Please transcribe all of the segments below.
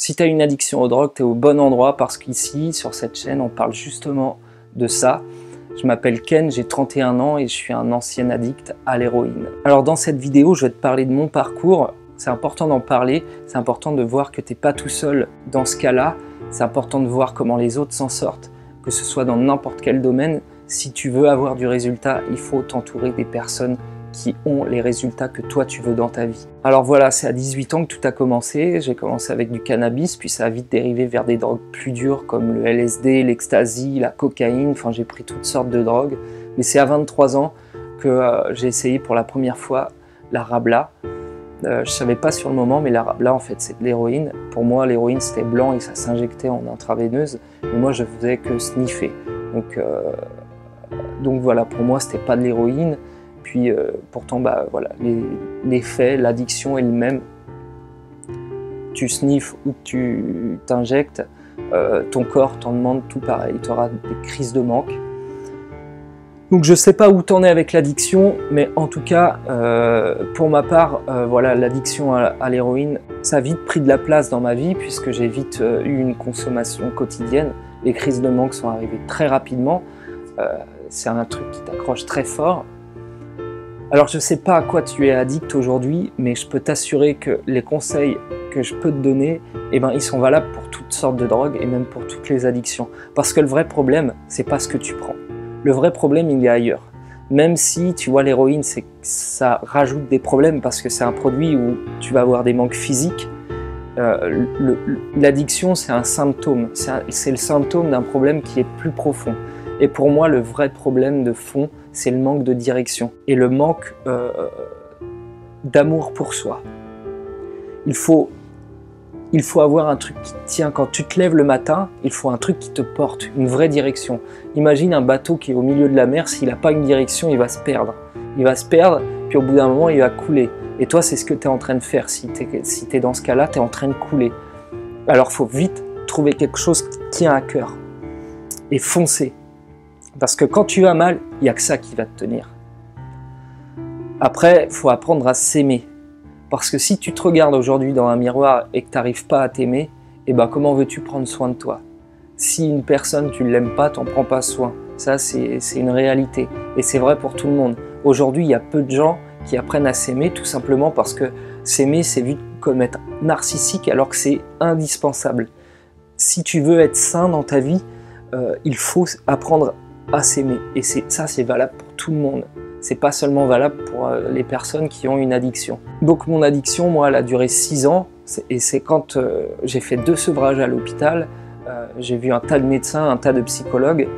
Si tu as une addiction aux drogues, tu es au bon endroit parce qu'ici, sur cette chaîne, on parle justement de ça. Je m'appelle Ken, j'ai 31 ans et je suis un ancien addict à l'héroïne. Alors dans cette vidéo, je vais te parler de mon parcours. C'est important d'en parler, c'est important de voir que tu n'es pas tout seul dans ce cas-là. C'est important de voir comment les autres s'en sortent, que ce soit dans n'importe quel domaine. Si tu veux avoir du résultat, il faut t'entourer des personnes qui ont les résultats que toi tu veux dans ta vie. Alors voilà, c'est à 18 ans que tout a commencé. J'ai commencé avec du cannabis, puis ça a vite dérivé vers des drogues plus dures comme le LSD, l'ecstasy, la cocaïne. Enfin, j'ai pris toutes sortes de drogues. Mais c'est à 23 ans que j'ai essayé pour la première fois la Rabla. Je savais pas sur le moment, mais la Rabla, en fait, c'est de l'héroïne. Pour moi, l'héroïne, c'était blanc et ça s'injectait en intraveineuse. Mais moi, je faisais que sniffer. Donc voilà, pour moi, c'était pas de l'héroïne. Puis pourtant, bah, voilà, les faits, l'addiction est le même. Tu sniffes ou que tu t'injectes, ton corps t'en demande tout pareil. Tu auras des crises de manque. Donc je sais pas où t'en es avec l'addiction, mais en tout cas, pour ma part, voilà, l'addiction à l'héroïne, ça a vite pris de la place dans ma vie puisque j'ai vite eu une consommation quotidienne. Les crises de manque sont arrivées très rapidement. C'est un truc qui t'accroche très fort. Alors je ne sais pas à quoi tu es addict aujourd'hui, mais je peux t'assurer que les conseils que je peux te donner, eh ben, ils sont valables pour toutes sortes de drogues et même pour toutes les addictions. Parce que le vrai problème, c'est pas ce que tu prends. Le vrai problème, il est ailleurs. Même si, tu vois, l'héroïne, ça rajoute des problèmes parce que c'est un produit où tu vas avoir des manques physiques. L'addiction, c'est un symptôme. C'est le symptôme d'un problème qui est plus profond. Et pour moi, le vrai problème de fond, c'est le manque de direction et le manque d'amour pour soi. Il faut avoir un truc qui tient. Quand tu te lèves le matin, il faut un truc qui te porte, une vraie direction. Imagine un bateau qui est au milieu de la mer, s'il n'a pas une direction, il va se perdre. Il va se perdre, puis au bout d'un moment, il va couler. Et toi, c'est ce que tu es en train de faire. Si tu es dans ce cas-là, tu es en train de couler. Alors, il faut vite trouver quelque chose qui te tient à cœur et foncer. Parce que quand tu vas mal, il n'y a que ça qui va te tenir. Après, il faut apprendre à s'aimer. Parce que si tu te regardes aujourd'hui dans un miroir et que tu n'arrives pas à t'aimer, eh ben comment veux-tu prendre soin de toi? Si une personne, tu ne l'aimes pas, tu n'en prends pas soin. Ça, c'est une réalité. Et c'est vrai pour tout le monde. Aujourd'hui, il y a peu de gens qui apprennent à s'aimer tout simplement parce que s'aimer, c'est vu comme être narcissique alors que c'est indispensable. Si tu veux être sain dans ta vie, il faut apprendre à s'aimer. Et ça, c'est valable pour tout le monde. C'est pas seulement valable pour les personnes qui ont une addiction. Donc mon addiction, moi, elle a duré 6 ans. Et c'est quand j'ai fait 2 sevrages à l'hôpital. J'ai vu un tas de médecins, un tas de psychologues.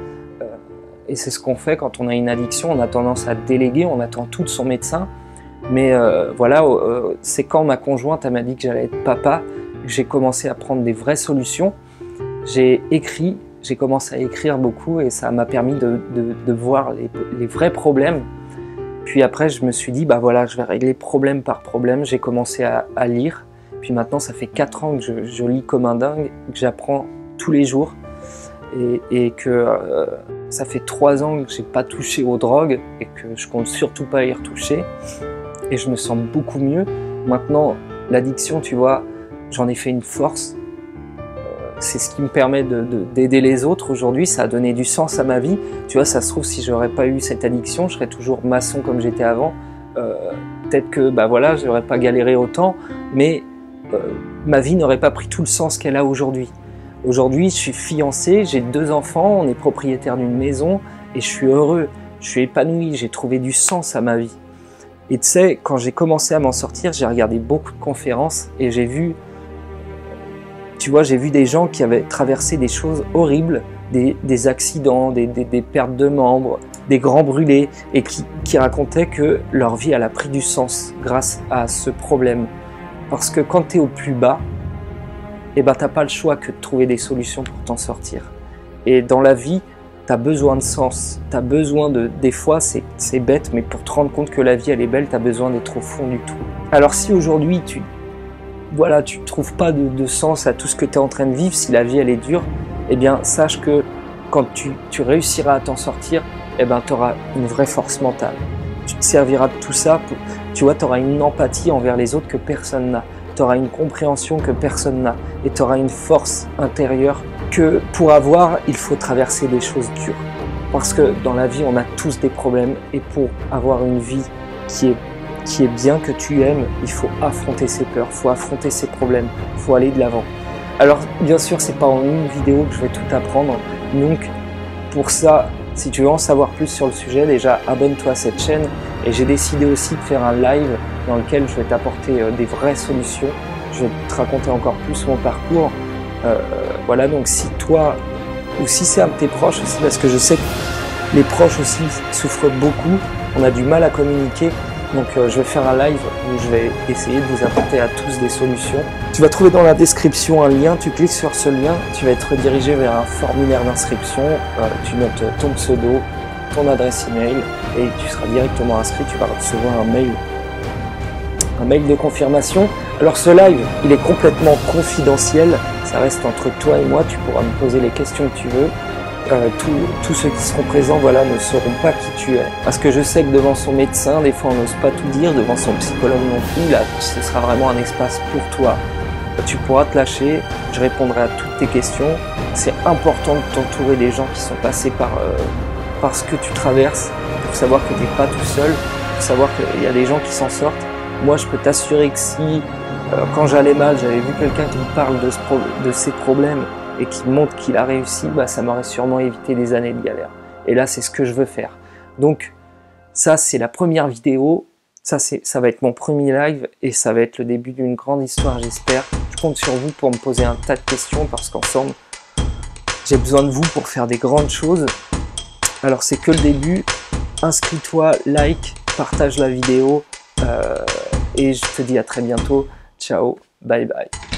Et c'est ce qu'on fait quand on a une addiction. On a tendance à déléguer, on attend tout de son médecin. Mais voilà, c'est quand ma conjointe m'a dit que j'allais être papa, que j'ai commencé à prendre des vraies solutions. J'ai commencé à écrire beaucoup et ça m'a permis de voir les vrais problèmes. Puis après, je me suis dit, bah voilà, je vais régler problème par problème. J'ai commencé à lire. Puis maintenant, ça fait 4 ans que je lis comme un dingue, que j'apprends tous les jours. Et que ça fait 3 ans que je n'ai pas touché aux drogues et que je compte surtout pas y retoucher. Et je me sens beaucoup mieux. Maintenant, l'addiction, tu vois, j'en ai fait une force. C'est ce qui me permet d'aider les autres aujourd'hui, ça a donné du sens à ma vie. Tu vois, ça se trouve, si j'aurais pas eu cette addiction, je serais toujours maçon comme j'étais avant. Peut-être que, bah voilà, je n'aurais pas galéré autant, mais ma vie n'aurait pas pris tout le sens qu'elle a aujourd'hui. Aujourd'hui, je suis fiancé, j'ai 2 enfants, on est propriétaire d'une maison et je suis heureux, je suis épanoui, j'ai trouvé du sens à ma vie. Et tu sais, quand j'ai commencé à m'en sortir, j'ai regardé beaucoup de conférences et j'ai vu... Tu vois, j'ai vu des gens qui avaient traversé des choses horribles, des accidents, des pertes de membres, des grands brûlés, et qui racontaient que leur vie elle a pris du sens grâce à ce problème. Parce que quand tu es au plus bas, eh ben, tu n'as pas le choix que de trouver des solutions pour t'en sortir. Et dans la vie, tu as besoin de sens. Tu as besoin des fois, c'est bête, mais pour te rendre compte que la vie elle est belle, tu as besoin d'être au fond du trou. Alors si aujourd'hui tu ne trouves pas de sens à tout ce que tu es en train de vivre, si la vie elle est dure, eh bien sache que quand tu réussiras à t'en sortir, eh ben, tu auras une vraie force mentale. Tu te serviras de tout ça, tu vois, tu auras une empathie envers les autres que personne n'a. tu auras une compréhension que personne n'a et tu auras une force intérieure que pour avoir, il faut traverser des choses dures. Parce que dans la vie, on a tous des problèmes et pour avoir une vie qui est bien, que tu aimes, il faut affronter ses peurs, il faut affronter ses problèmes, il faut aller de l'avant. Alors bien sûr, c'est pas en une vidéo que je vais tout apprendre, donc pour ça, si tu veux en savoir plus sur le sujet, déjà abonne-toi à cette chaîne et j'ai décidé aussi de faire un live dans lequel je vais t'apporter des vraies solutions, je vais te raconter encore plus mon parcours. Voilà, donc si toi ou si c'est un de tes proches aussi, parce que je sais que les proches aussi souffrent beaucoup, on a du mal à communiquer. Donc je vais faire un live où je vais essayer de vous apporter à tous des solutions. Tu vas trouver dans la description un lien, tu cliques sur ce lien, tu vas être redirigé vers un formulaire d'inscription, tu notes ton pseudo, ton adresse email et tu seras directement inscrit, tu vas recevoir un mail de confirmation. Alors ce live, il est complètement confidentiel, ça reste entre toi et moi, tu pourras me poser les questions que tu veux. Tous ceux qui seront présents, voilà, ne sauront pas qui tu es. Parce que je sais que devant son médecin, des fois on n'ose pas tout dire, devant son psychologue non plus, là ce sera vraiment un espace pour toi. Tu pourras te lâcher, je répondrai à toutes tes questions. C'est important de t'entourer des gens qui sont passés par ce que tu traverses, pour savoir que tu n'es pas tout seul, pour savoir qu'il y a des gens qui s'en sortent. Moi je peux t'assurer que si, quand j'allais mal, j'avais vu quelqu'un qui me parle de ses problèmes, et qui montre qu'il a réussi, bah, ça m'aurait sûrement évité des années de galère. Et là, c'est ce que je veux faire. Donc, ça, c'est la première vidéo. Ça va être mon premier live et ça va être le début d'une grande histoire, j'espère. Je compte sur vous pour me poser un tas de questions parce qu'ensemble, j'ai besoin de vous pour faire des grandes choses. Alors, c'est que le début. Inscris-toi, like, partage la vidéo et je te dis à très bientôt. Ciao, bye bye.